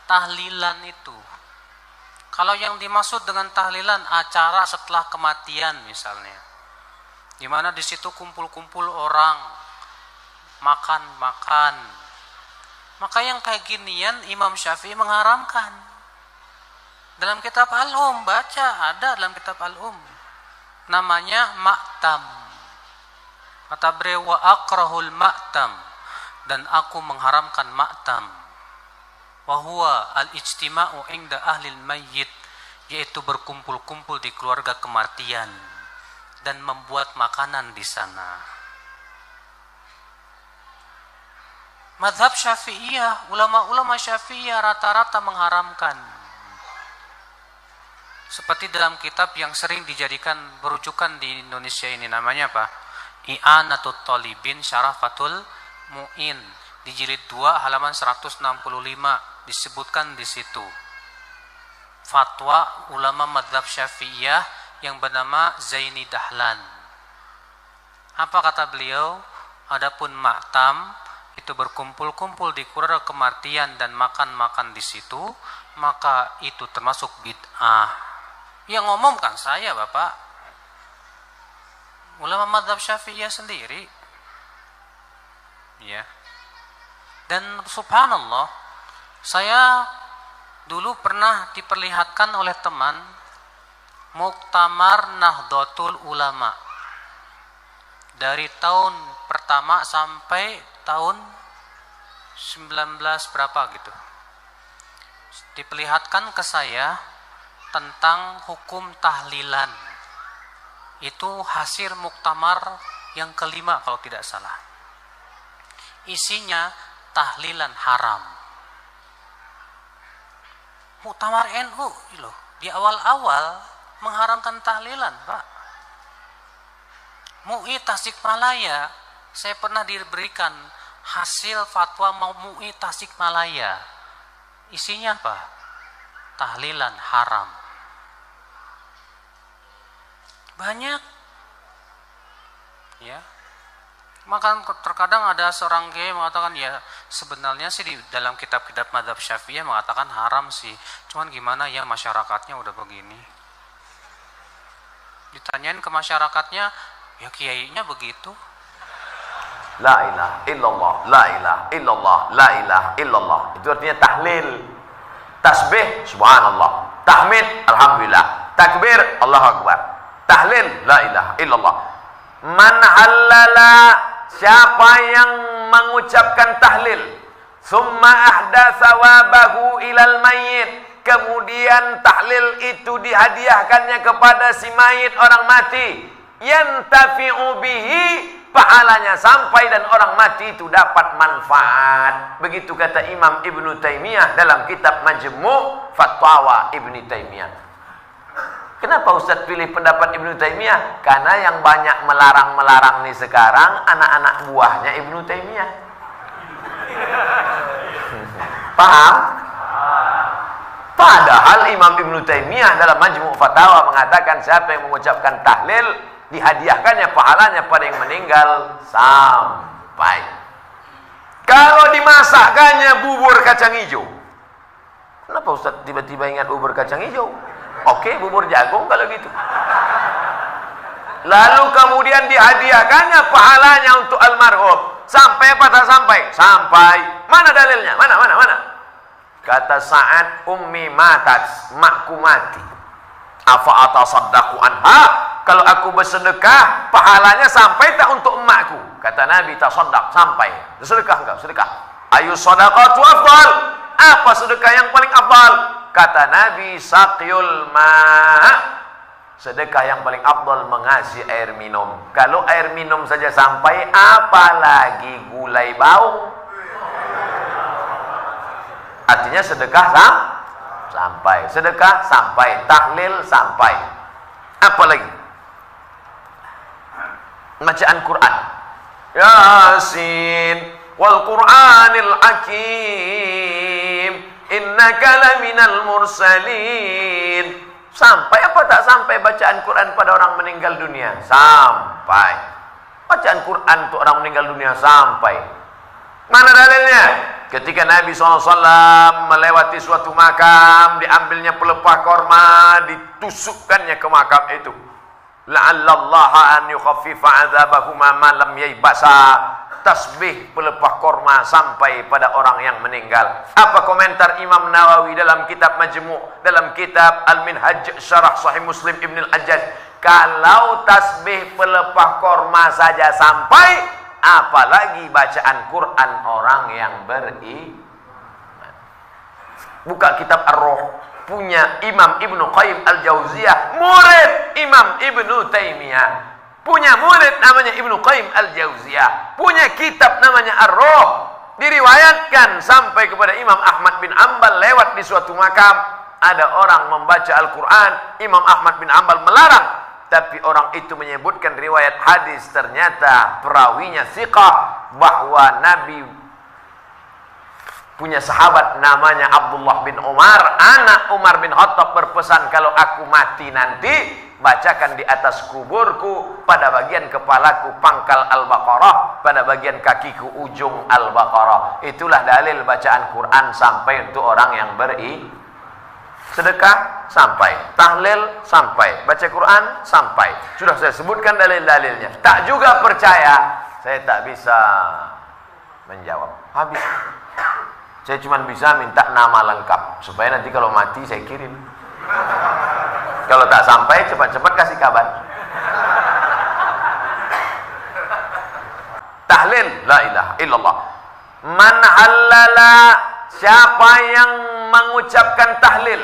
tahlilan itu. Kalau yang dimaksud dengan tahlilan acara setelah kematian misalnya, di mana di situ kumpul-kumpul orang makan-makan, maka yang kayak ginian Imam Syafi'i mengharamkan. Dalam kitab Al-Um, baca, ada dalam kitab Al-Um, namanya ma'tam. Kata beliau, wa akrahul ma'tam, dan aku mengharamkan ma'tam. Wa huwa al-ijtima'u inda ahlil mayyit, yaitu berkumpul-kumpul di keluarga kematian dan membuat makanan di sana. Mazhab Syafi'iyah, ulama-ulama Syafi'iyah rata-rata mengharamkan. Seperti dalam kitab yang sering dijadikan berujukan di Indonesia ini, namanya apa? I'anatul Talibin Syarafatul Mu'in, di jilid 2 halaman 165 disebutkan di situ fatwa ulama mazhab Syafi'iyah yang bernama Zaini Dahlan. Apa kata beliau? Adapun ma'tam itu berkumpul-kumpul di keluarga kematian dan makan-makan di situ, maka itu termasuk bid'ah. Yang ngomong kan saya, Bapak, ulama mazhab Syafi'iyah sendiri. Ya. Dan subhanallah, saya dulu pernah diperlihatkan oleh teman Muktamar Nahdlatul Ulama dari tahun pertama sampai tahun 19 berapa gitu. Diperlihatkan ke saya tentang hukum tahlilan. Itu hasil muktamar yang kelima kalau tidak salah. Isinya tahlilan haram. Muktamar NU loh, di awal-awal mengharamkan tahlilan, Pak. MUI Tasikmalaya, saya pernah diberikan hasil fatwa MUI Tasikmalaya. Isinya apa? Tahlilan haram. Banyak. Ya. Maka terkadang ada seorang kiai mengatakan, ya sebenarnya sih di dalam kitab-kitab mazhab Syafi'iyah mengatakan haram sih. Cuman gimana ya, masyarakatnya udah begini. Ditanyain ke masyarakatnya, ya kiainya begitu. La ilaha illallah, la ilaha illallah, la ilaha illallah. Itu artinya tahlil. Tasbih, subhanallah. Tahmid, alhamdulillah. Takbir, Allahu akbar. Tahlil, la ilaha illallah. Man halala, siapa yang mengucapkan tahlil, summa ahdatsa wabahu ilal mayyit, kemudian tahlil itu dihadiahkannya kepada si mayit, orang mati, yantafi'u bihi, pahalanya sampai dan orang mati itu dapat manfaat. Begitu kata Imam Ibnu Taimiyah dalam kitab Majmu' Fatwa Ibnu Taimiyah. Kenapa Ustaz pilih pendapat Ibnu Taimiyah? Karena yang banyak melarang-melarang nih sekarang anak-anak buahnya Ibnu Taimiyah. Paham? Padahal Imam Ibnu Taimiyah dalam Majmu' Fatawa mengatakan siapa yang mengucapkan tahlil dihadiahkannya pahalanya pada yang meninggal sampai. Kalau dimasakkannya bubur kacang hijau, kenapa Ustaz tiba-tiba ingat bubur kacang hijau? Oke, bubur jagung kalau gitu. Lalu kemudian dihadiahkannya pahalanya untuk almarhum. Sampai apa tak sampai? Sampai. Mana dalilnya? Mana? Kata Sa'ad, ummi matat, makku mati. Afa atasaddaqu anha? Kalau aku bersedekah, pahalanya sampai tak untuk emakku? Kata Nabi, tasaddaq, sampai. Sedekah enggak? Sedekah. Ayu shadaqatu afdal? Apa sedekah yang paling afdal? Kata Nabi, saqyul ma', sedekah yang paling afdal mengasih air minum. Kalau air minum saja sampai, apalagi gulai bau. Artinya sedekah sampai, sedekah sampai, tahlil sampai. Apa lagi? Bacaan Quran. Yasin wal Qur'anil Hakim, innaka laminal mursalin. Sampai apa tak sampai bacaan Quran pada orang meninggal dunia? Sampai. Bacaan Quran untuk orang meninggal dunia sampai. Mana dalilnya? ketika Nabi SAW melewati suatu makam, diambilnya pelepah korma, ditusukkannya ke makam itu. La'allallaha an yukhaffifa 'adzabahuma ma lam yaybasa. Tasbih pelepah korma sampai pada orang yang meninggal. Apa komentar Imam Nawawi dalam kitab Majmu', dalam kitab Al-Minhaj Syarah Sahih Muslim Ibn Al-Ajjaj? Kalau tasbih pelepah korma saja sampai, apalagi bacaan Quran orang yang beriman. Buka kitab Ar-Ruh, punya Imam Ibnu Qayyim Al-Jauziyah, murid Imam Ibnu Taimiyah. Punya murid namanya Ibnu Qayyim Al-Jauziyah, punya kitab namanya Ar-Ruh. Diriwayatkan sampai kepada Imam Ahmad bin Ambal lewat di suatu makam, ada orang membaca Al-Quran, Imam Ahmad bin Ambal melarang, tapi orang itu menyebutkan riwayat hadis, ternyata perawinya thiqah, bahwa Nabi punya sahabat namanya Abdullah bin Umar, anak Umar bin Khattab, berpesan, kalau aku mati nanti, bacakan di atas kuburku, pada bagian kepalaku pangkal Al-Baqarah, pada bagian kakiku ujung Al-Baqarah. Itulah dalil bacaan Quran sampai untuk orang yang sedekah sampai, tahlil sampai, baca Quran sampai. Sudah saya sebutkan dalil-dalilnya. Tak juga percaya, saya tak bisa menjawab. Habis. Saya cuma bisa minta nama lengkap supaya nanti kalau mati saya kirim. Kalau tak sampai, cepat-cepat kasih kabar. Tahlil, la ilaha illallah. Man halala, siapa yang mengucapkan tahlil,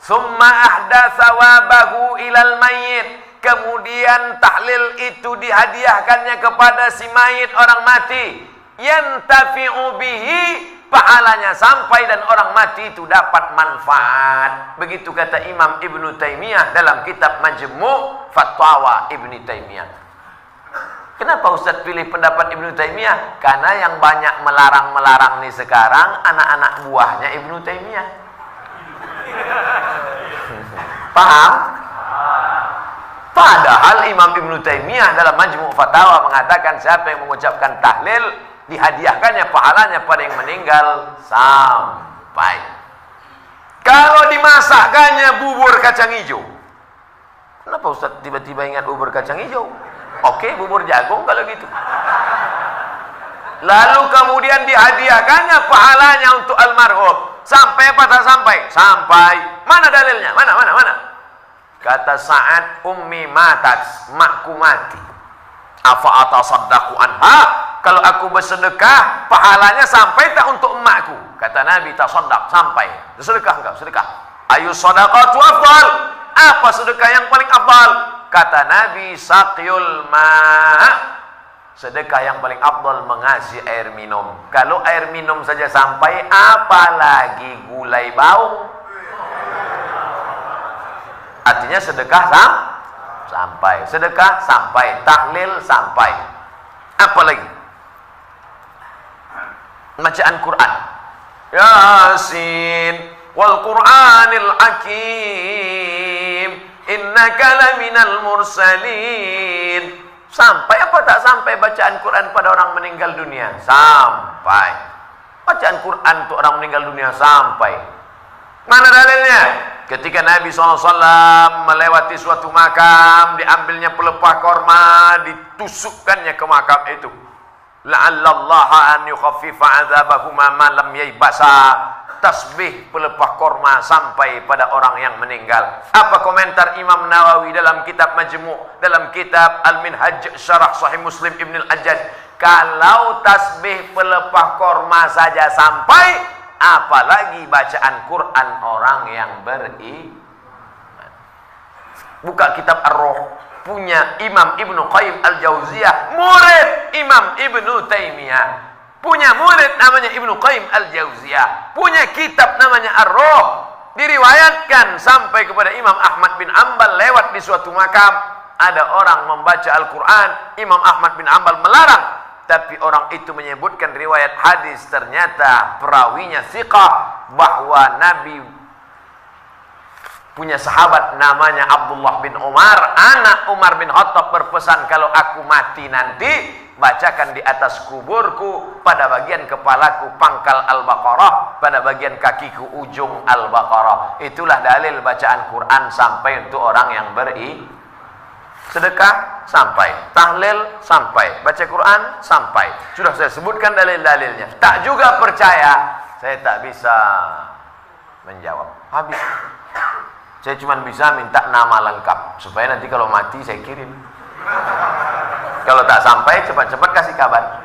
summa ahdatsa wabahu ilal mayyit, kemudian tahlil itu dihadiahkannya kepada si mayit, orang mati, yantafi'u bihi, pahalanya sampai dan orang mati itu dapat manfaat. Begitu kata Imam Ibnu Taimiyah dalam kitab Majmu' Fatwa Ibnu Taimiyah. Kenapa Ustaz pilih pendapat Ibnu Taimiyah? Karena yang banyak melarang-melarang nih sekarang anak-anak buahnya Ibnu Taimiyah. Paham? Padahal Imam Ibnu Taimiyah dalam Majmu' Fatawa mengatakan siapa yang mengucapkan tahlil dihadiahkannya pahalanya pada yang meninggal sampai. Kalau dimasakkannya bubur kacang hijau, kenapa Ustaz tiba-tiba ingat bubur kacang hijau? Oke, bubur jagung kalau gitu. Lalu kemudian dihadiahkannya pahalanya untuk almarhum, sampai apa tak sampai? Sampai. Mana dalilnya? Mana? Kata Sa'ad, ummi matat, makku mati. Afa atasaddaqu anha, kalau aku bersedekah, pahalanya sampai tak untuk emakku? Kata Nabi, tasaddaq, sampai. Sedekah enggak? Sedekah. Ayu sadaqatu afdal, apa sedekah yang paling afdal? Kata Nabi, saqyul ma', sedekah yang paling afdal mengasih air minum. Kalau air minum saja sampai, apalagi gulai bau. Artinya sedekah sampai, sedekah sampai, tahlil sampai. Apa lagi? Bacaan Quran. Yasin wal Qur'anil Hakim, innaka laminal mursalin. Sampai apa tak sampai bacaan Quran pada orang meninggal dunia? Sampai. Bacaan Quran untuk orang meninggal dunia sampai. Mana dalilnya? Ketika Nabi SAW melewati suatu makam, diambilnya pelepah korma, ditusukkannya ke makam itu. La'allallaha an yukhaffifa 'adzabahuma ma lam yaybasa. Tasbih pelepah korma sampai pada orang yang meninggal. Apa komentar Imam Nawawi dalam kitab Majmu', dalam kitab Al-Minhaj Syarah Sahih Muslim Ibn Al-Ajjaj? Kalau tasbih pelepah korma saja sampai, apalagi bacaan Quran orang yang beriman. Buka kitab Ar-Ruh, punya Imam Ibnu Qayyim Al-Jauziyah, murid Imam Ibnu Taimiyah. Punya murid namanya Ibnu Qayyim Al-Jauziyah, punya kitab namanya Ar-Ruh. Diriwayatkan sampai kepada Imam Ahmad bin Ambal lewat di suatu makam, ada orang membaca Al-Quran, Imam Ahmad bin Ambal melarang, tapi orang itu menyebutkan riwayat hadis, ternyata perawinya thiqah, bahwa Nabi punya sahabat namanya Abdullah bin Umar, anak Umar bin Khattab berpesan, kalau aku mati nanti, bacakan di atas kuburku, pada bagian kepalaku pangkal Al-Baqarah, pada bagian kakiku ujung Al-Baqarah. Itulah dalil bacaan Quran sampai untuk orang yang sedekah sampai, tahlil sampai, baca Quran sampai. Sudah saya sebutkan dalil-dalilnya. Tak juga percaya, saya tak bisa menjawab. Habis. Saya cuma bisa minta nama lengkap supaya nanti kalau mati saya kirim. Kalau tak sampai cepat-cepat kasih kabar.